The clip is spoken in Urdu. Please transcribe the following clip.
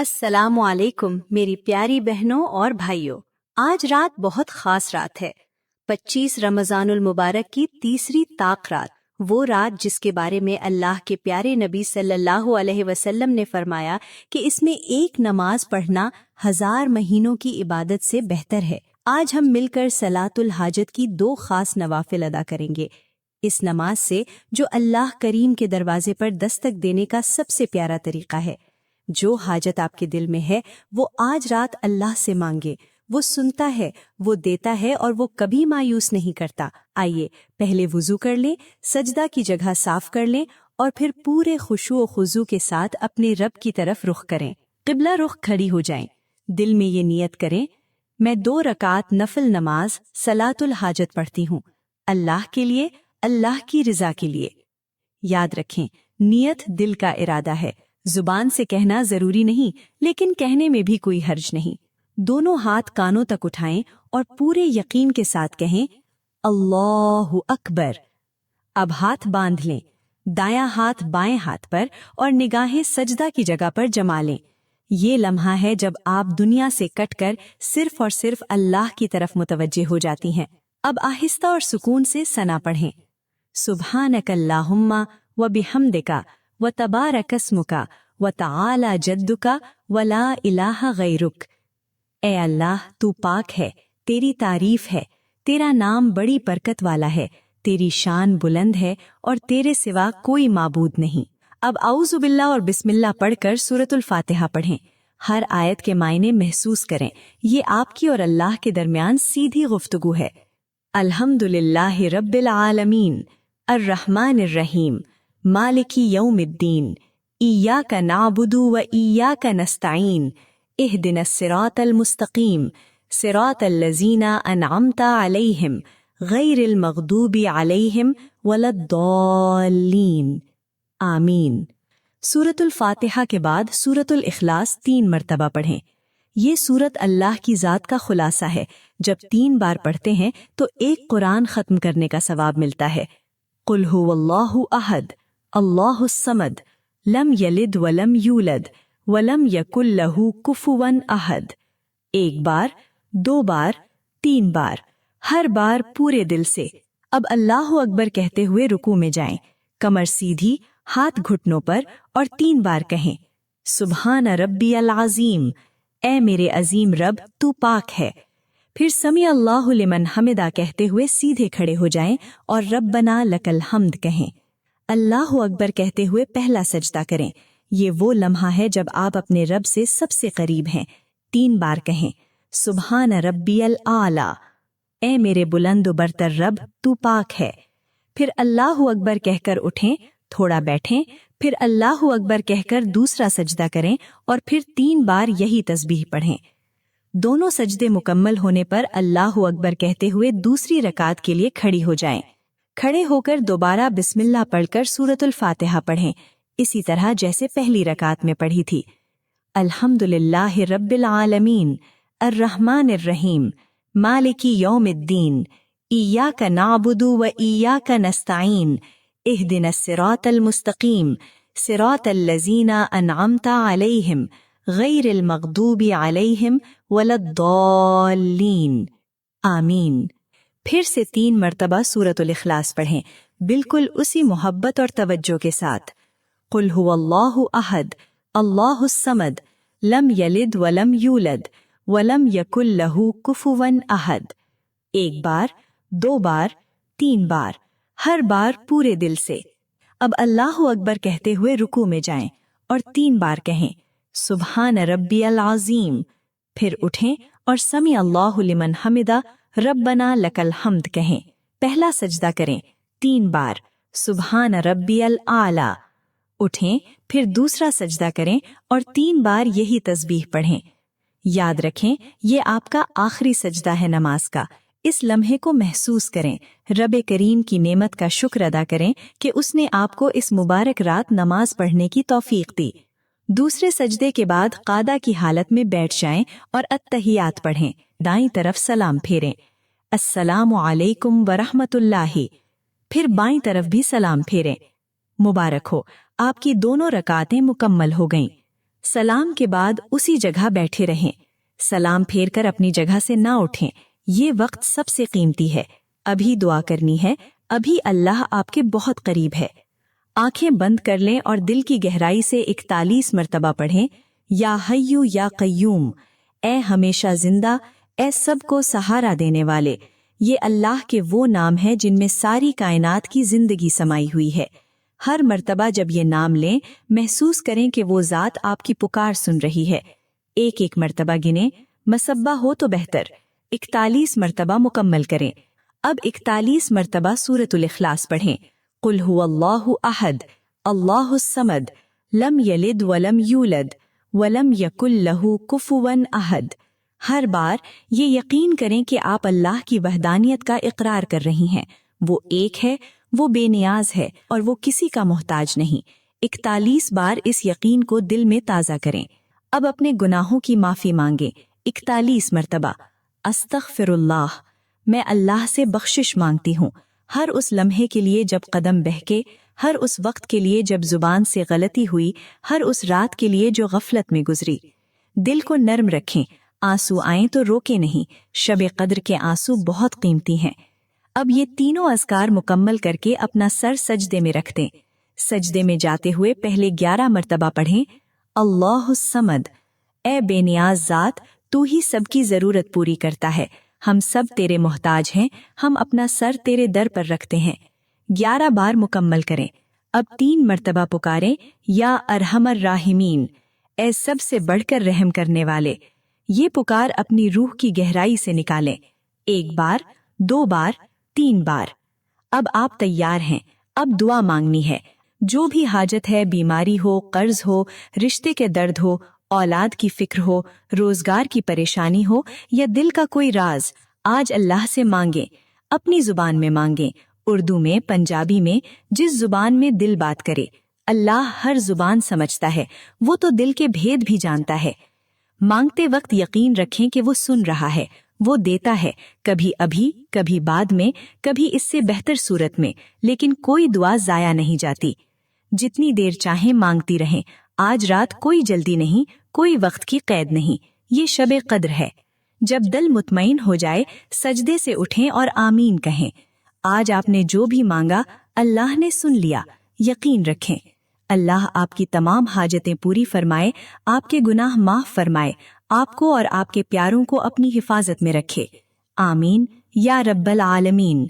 السلام علیکم میری پیاری بہنوں اور بھائیوں، آج رات بہت خاص رات ہے۔ 25 رمضان المبارک کی تیسری طاق رات، وہ رات جس کے بارے میں اللہ کے پیارے نبی صلی اللہ علیہ وسلم نے فرمایا کہ اس میں ایک نماز پڑھنا 1000 مہینوں کی عبادت سے بہتر ہے۔ آج ہم مل کر صلاۃ الحاجت کی 2 خاص نوافل ادا کریں گے۔ اس نماز سے جو اللہ کریم کے دروازے پر دستک دینے کا سب سے پیارا طریقہ ہے۔ جو حاجت آپ کے دل میں ہے وہ آج رات اللہ سے مانگے، وہ سنتا ہے، وہ دیتا ہے اور وہ کبھی مایوس نہیں کرتا۔ آئیے پہلے وضو کر لیں، سجدہ کی جگہ صاف کر لیں اور پھر پورے خشوع و خضوع کے ساتھ اپنے رب کی طرف رخ کریں۔ قبلہ رخ کھڑی ہو جائیں، دل میں یہ نیت کریں، میں 2 رکعت نفل نماز صلاۃ الحاجت پڑھتی ہوں، اللہ کے لیے، اللہ کی رضا کے لیے۔ یاد رکھیں، نیت دل کا ارادہ ہے، زبان سے کہنا ضروری نہیں، لیکن کہنے میں بھی کوئی حرج نہیں۔ دونوں ہاتھ کانوں تک اٹھائیں اور پورے یقین کے ساتھ کہیں اللہ اکبر۔ اب ہاتھ باندھ لیں، دایاں ہاتھ بائیں ہاتھ پر اور نگاہیں سجدہ کی جگہ پر جما لیں۔ یہ لمحہ ہے جب آپ دنیا سے کٹ کر صرف اور صرف اللہ کی طرف متوجہ ہو جاتی ہیں۔ اب آہستہ اور سکون سے ثنا پڑھیں، سبحانک اللہم و بحمدک وتبارک اسمک وتعالی جدک ولا الہ غیرک۔ اے اللہ، تو پاک ہے، تیری تعریف ہے، تیرا نام بڑی برکت والا ہے، تیری شان بلند ہے اور تیرے سوا کوئی معبود نہیں۔ اب اعوذ باللہ اور بسم اللہ پڑھ کر سورۃ الفاتحہ پڑھیں۔ ہر آیت کے معنی محسوس کریں، یہ آپ کی اور اللہ کے درمیان سیدھی گفتگو ہے۔ الحمدللہ رب العالمین، الرحمن الرحیم، مالک یوم الدین، ایاک نعبد و ایاک نستعین، اہدنا الصراط المستقیم، صراط الذین انعمت علیہم، غیر المغضوب علیہم ولا الضالین، آمین۔ سورۃ الفاتحہ کے بعد سورۃ الاخلاص 3 مرتبہ پڑھیں۔ یہ سورت اللہ کی ذات کا خلاصہ ہے، جب 3 بار پڑھتے ہیں تو ایک قرآن ختم کرنے کا ثواب ملتا ہے۔ قل هو اللہ احد، اللہ الصمد، لم یلد ولم یولد ولم یکن لہ کفوا احد۔ 1 بار، 2 بار، 3 بار، ہر بار پورے دل سے۔ اب اللہ اکبر کہتے ہوئے رکوع میں جائیں، کمر سیدھی، ہاتھ گھٹنوں پر اور 3 بار کہیں سبحان ربی العظیم، اے میرے عظیم رب تو پاک ہے۔ پھر سمیع اللہ لمن حمدہ کہتے ہوئے سیدھے کھڑے ہو جائیں اور ربنا لک الحمد کہیں۔ اللہ اکبر کہتے ہوئے پہلا سجدہ کریں، یہ وہ لمحہ ہے جب آپ اپنے رب سے سب سے قریب ہیں۔ 3 بار کہیں سبحان ربی الاعلی، اے میرے بلند و برتر رب تو پاک ہے۔ پھر اللہ اکبر کہہ کر اٹھیں، تھوڑا بیٹھیں، پھر اللہ اکبر کہہ کر دوسرا سجدہ کریں اور پھر 3 بار یہی تسبیح پڑھیں۔ دونوں سجدے مکمل ہونے پر اللہ اکبر کہتے ہوئے دوسری رکعت کے لیے کھڑی ہو جائیں۔ کھڑے ہو کر دوبارہ بسم اللہ پڑھ کر سورۃ الفاتحہ پڑھیں، اسی طرح جیسے پہلی رکعت میں پڑھی تھی۔ الحمدللہ رب العالمین، الرحمن الرحیم، مالک یوم الدین، ایاک نعبد و ایاک نستعین، اہدنا الصراط المستقیم، صراط الذین انعمت علیہم، غیر المغضوب علیہم ولا الضالین، آمین۔ پھر سے 3 مرتبہ سورۃ الاخلاص پڑھیں، بالکل اسی محبت اور توجہ کے ساتھ۔ قل هو اللہ احد، اللہ الصمد، لم یلد ولم یولد ولم یکن لہ کفوا احد۔ 1 بار، 2 بار، 3 بار، ہر بار پورے دل سے۔ اب اللہ اکبر کہتے ہوئے رکوع میں جائیں اور 3 بار کہیں سبحان ربی العظیم، پھر اٹھیں اور سمیع اللہ لمن حمدہ ربنا لک الحمد کہیں۔ پہلا سجدہ کریں، 3 بار سبحان ربی الاعلی، اٹھیں، پھر دوسرا سجدہ کریں اور 3 بار یہی تسبیح پڑھیں۔ یاد رکھیں، یہ آپ کا آخری سجدہ ہے نماز کا۔ اس لمحے کو محسوس کریں، رب کریم کی نعمت کا شکر ادا کریں کہ اس نے آپ کو اس مبارک رات نماز پڑھنے کی توفیق دی۔ دوسرے سجدے کے بعد قعدہ کی حالت میں بیٹھ جائیں اور التحیات پڑھیں، دائیں طرف سلام پھیریں، السلام علیکم ورحمۃ اللہ، پھر بائیں طرف بھی سلام پھیریں۔ مبارک ہو، آپ کی دونوں رکعتیں مکمل ہو گئیں۔ سلام کے بعد اسی جگہ بیٹھے رہیں، سلام پھیر کر اپنی جگہ سے نہ اٹھیں، یہ وقت سب سے قیمتی ہے، ابھی دعا کرنی ہے، ابھی اللہ آپ کے بہت قریب ہے۔ آنکھیں بند کر لیں اور دل کی گہرائی سے 41 مرتبہ پڑھیں، یا حیو یا قیوم، اے ہمیشہ زندہ، اے سب کو سہارا دینے والے۔ یہ اللہ کے وہ نام ہیں جن میں ساری کائنات کی زندگی سمائی ہوئی ہے۔ ہر مرتبہ جب یہ نام لیں، محسوس کریں کہ وہ ذات آپ کی پکار سن رہی ہے۔ ایک ایک مرتبہ گنیں، مسبہ ہو تو بہتر، 41 مرتبہ مکمل کریں۔ اب 41 مرتبہ سورۃ الاخلاص پڑھیں۔ قل هو اللہ احد، اللہ الصمد، لم یلد ولم یولد ولم یکن لہ کفوا احد۔ ہر بار یہ یقین کریں کہ آپ اللہ کی وحدانیت کا اقرار کر رہی ہیں، وہ ایک ہے، وہ بے نیاز ہے اور وہ کسی کا محتاج نہیں۔ 41 بار اس یقین کو دل میں تازہ کریں۔ اب اپنے گناہوں کی معافی مانگیں، 41 مرتبہ۔ استغفر اللہ، میں اللہ سے بخشش مانگتی ہوں، ہر اس لمحے کے لیے جب قدم بہکے، ہر اس وقت کے لیے جب زبان سے غلطی ہوئی، ہر اس رات کے لیے جو غفلت میں گزری۔ دل کو نرم رکھیں، آنسو آئیں تو روکیں نہیں، شب قدر کے آنسو بہت قیمتی ہیں۔ اب یہ تینوں اذکار مکمل کر کے اپنا سر سجدے میں رکھ دیں۔ سجدے میں جاتے ہوئے پہلے 11 مرتبہ پڑھیں، اللہ الصمد، اے بے نیاز ذات، تو ہی سب کی ضرورت پوری کرتا ہے، ہم سب تیرے محتاج ہیں، ہم اپنا سر تیرے در پر رکھتے ہیں۔ 11 بار مکمل کریں۔ اب 3 مرتبہ پکاریں، یا ارحم الراحمین، اے سب سے بڑھ کر رحم کرنے والے۔ یہ پکار اپنی روح کی گہرائی سے نکالیں، 1 بار، 2 بار، 3 بار۔ اب آپ تیار ہیں، اب دعا مانگنی ہے۔ جو بھی حاجت ہے، بیماری ہو، قرض ہو، رشتے کے درد ہو، اولاد کی فکر ہو، روزگار کی پریشانی ہو یا دل کا کوئی راز، آج اللہ سے مانگیں۔ اپنی زبان میں مانگیں، اردو میں، پنجابی میں، جس زبان میں دل بات کرے۔ اللہ ہر زبان سمجھتا ہے، وہ تو دل کے بھید بھی جانتا ہے۔ مانگتے وقت یقین رکھیں کہ وہ سن رہا ہے، وہ دیتا ہے، کبھی ابھی، کبھی بعد میں، کبھی اس سے بہتر صورت میں، لیکن کوئی دعا ضائع نہیں جاتی۔ جتنی دیر چاہیں مانگتی رہیں، آج رات کوئی جلدی نہیں، کوئی وقت کی قید نہیں، یہ شب قدر ہے۔ جب دل مطمئن ہو جائے، سجدے سے اٹھیں اور آمین کہیں۔ آج آپ نے جو بھی مانگا، اللہ نے سن لیا، یقین رکھیں۔ اللہ آپ کی تمام حاجتیں پوری فرمائے، آپ کے گناہ معاف فرمائے، آپ کو اور آپ کے پیاروں کو اپنی حفاظت میں رکھے۔ آمین یا رب العالمین۔